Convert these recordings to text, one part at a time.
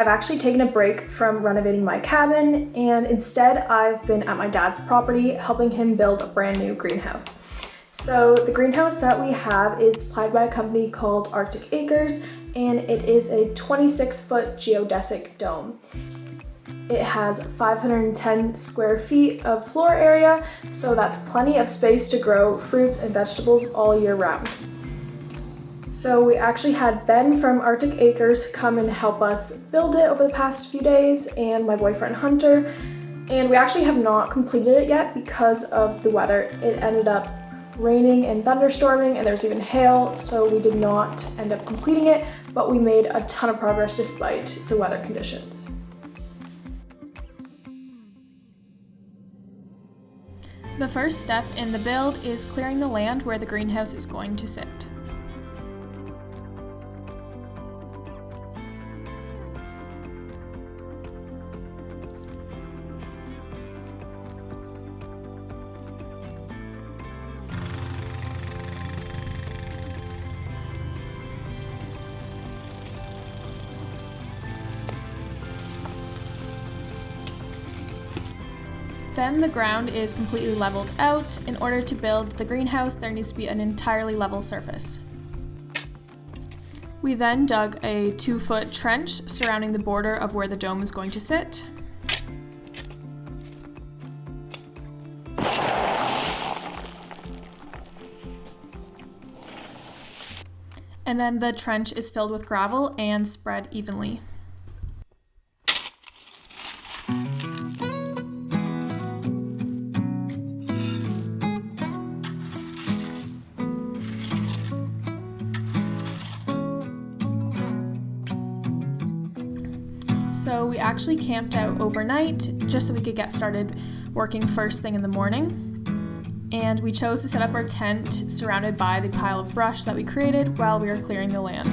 I've actually taken a break from renovating my cabin, and instead I've been at my dad's property helping him build a brand new greenhouse. So the greenhouse that we have is supplied by a company called Arctic Acres, and it is a 26-foot geodesic dome. It has 510 square feet of floor area, so that's plenty of space to grow fruits and vegetables all year round. So we actually had Ben from Arctic Acres come and help us build it over the past few days, and my boyfriend Hunter, and we actually have not completed it yet because of the weather. It ended up raining and thunderstorming, and there was even hail, so we did not end up completing it, but we made a ton of progress despite the weather conditions. The first step in the build is clearing the land where the greenhouse is going to sit. Then the ground is completely leveled out. In order to build the greenhouse, there needs to be an entirely level surface. We then dug a 2-foot trench surrounding the border of where the dome is going to sit. And then the trench is filled with gravel and spread evenly. So we actually camped out overnight just so we could get started working first thing in the morning. And we chose to set up our tent surrounded by the pile of brush that we created while we were clearing the land.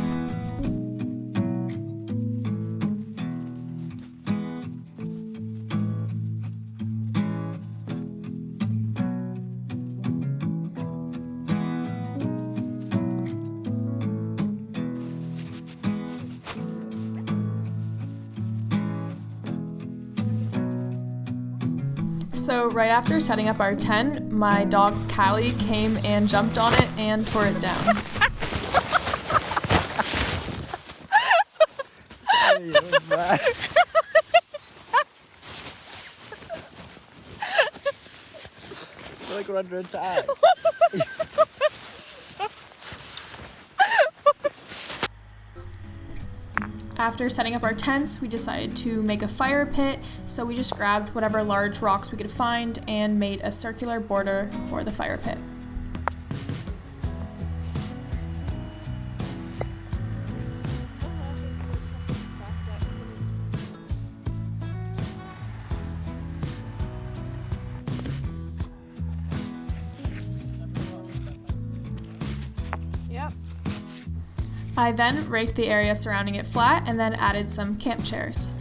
So right after setting up our tent, my dog Callie came and jumped on it and tore it down. I feel like we're under attack. After setting up our tents, we decided to make a fire pit, so we just grabbed whatever large rocks we could find and made a circular border for the fire pit. I then raked the area surrounding it flat and then added some camp chairs.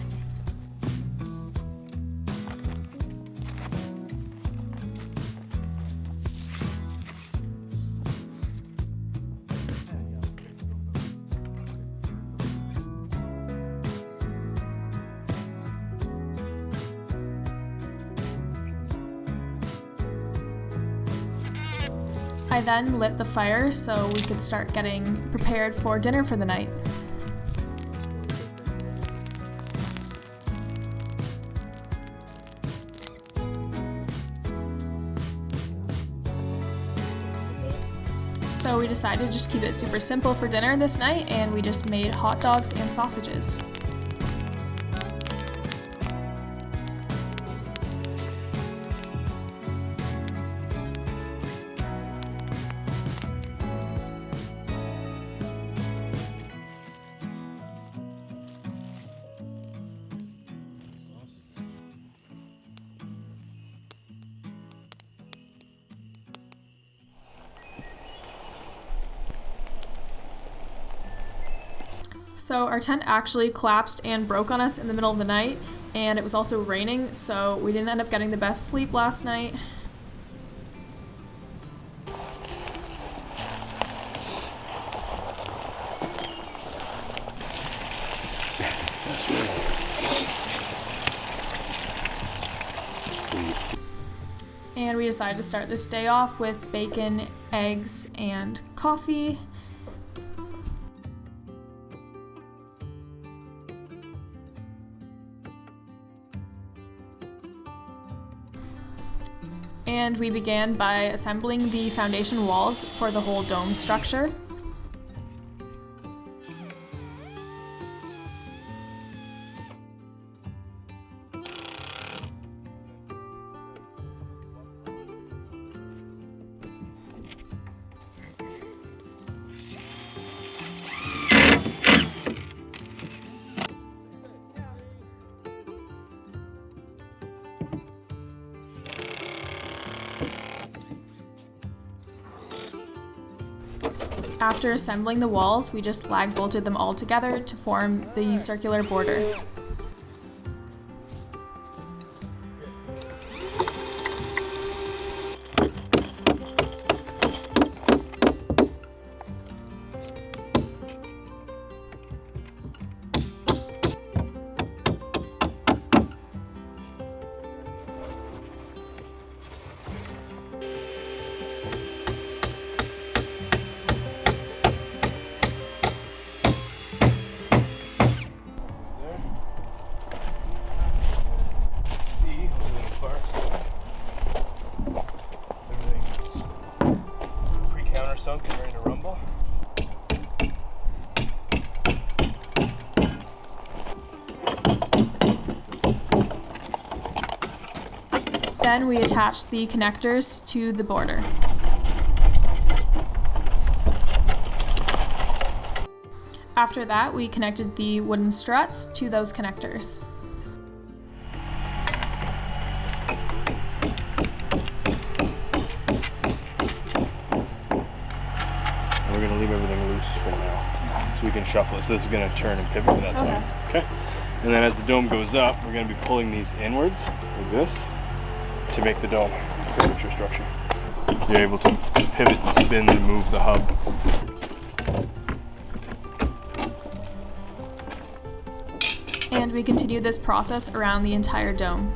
I then lit the fire so we could start getting prepared for dinner for the night. So we decided to just keep it super simple for dinner this night, and we just made hot dogs and sausages. So our tent actually collapsed and broke on us in the middle of the night, and it was also raining, so we didn't end up getting the best sleep last night. That's really and we decided to start this day off with bacon, eggs, and coffee. And we began by assembling the foundation walls for the whole dome structure. After assembling the walls, we just lag bolted them all together to form the circular border. Sunk and ready to rumble. Then we attached the connectors to the border. After that, we connected the wooden struts to those connectors. We're going to leave everything loose for now, so we can shuffle it. So this is going to turn and pivot at that time. Okay. And then as the dome goes up, we're going to be pulling these inwards like this to make the dome curvature structure. So you're able to pivot and spin and move the hub. And we continue this process around the entire dome.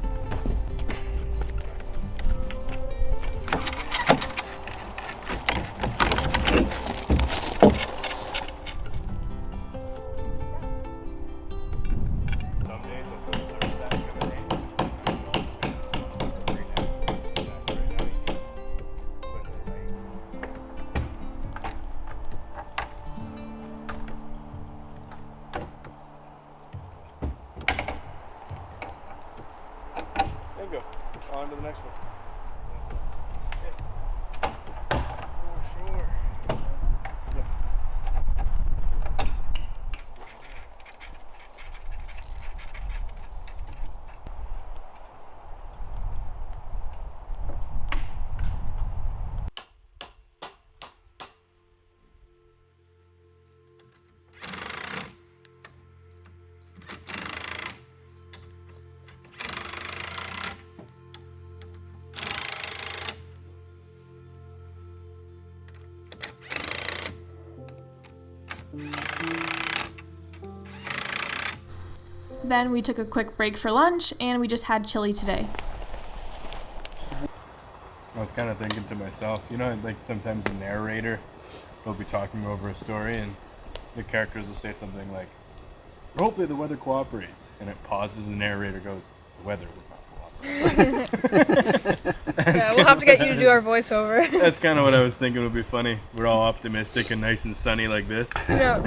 Go. On to the next one. Oh, sure. Yep. Then we took a quick break for lunch, and we just had chili today. I was kind of thinking to myself, you know, like sometimes a narrator will be talking over a story and the characters will say something like, hopefully the weather cooperates, and it pauses, the narrator goes, the weather will not cooperate. Yeah, we'll have to get you to do our voiceover. That's kind of what I was thinking would be funny. We're all optimistic and nice and sunny like this. Yeah.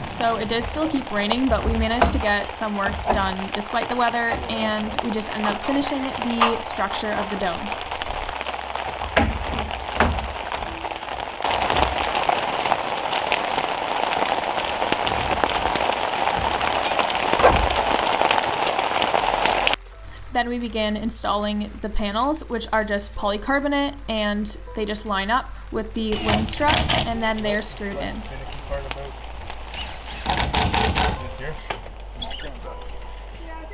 So it did still keep raining, but we managed to get some work done despite the weather, and we just ended up finishing the structure of the dome. Then we began installing the panels, which are just polycarbonate, and they just line up with the wooden struts, and then they're screwed in.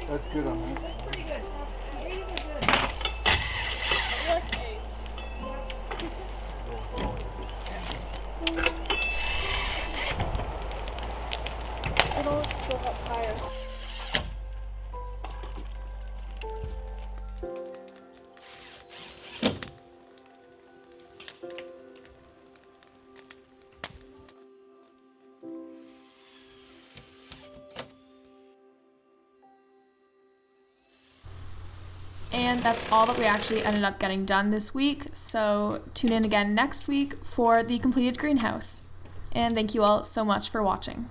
That's good on that. Pretty good. The A's are good. I like the A's. And that's all that we actually ended up getting done this week. So tune in again next week for the completed greenhouse. And thank you all so much for watching.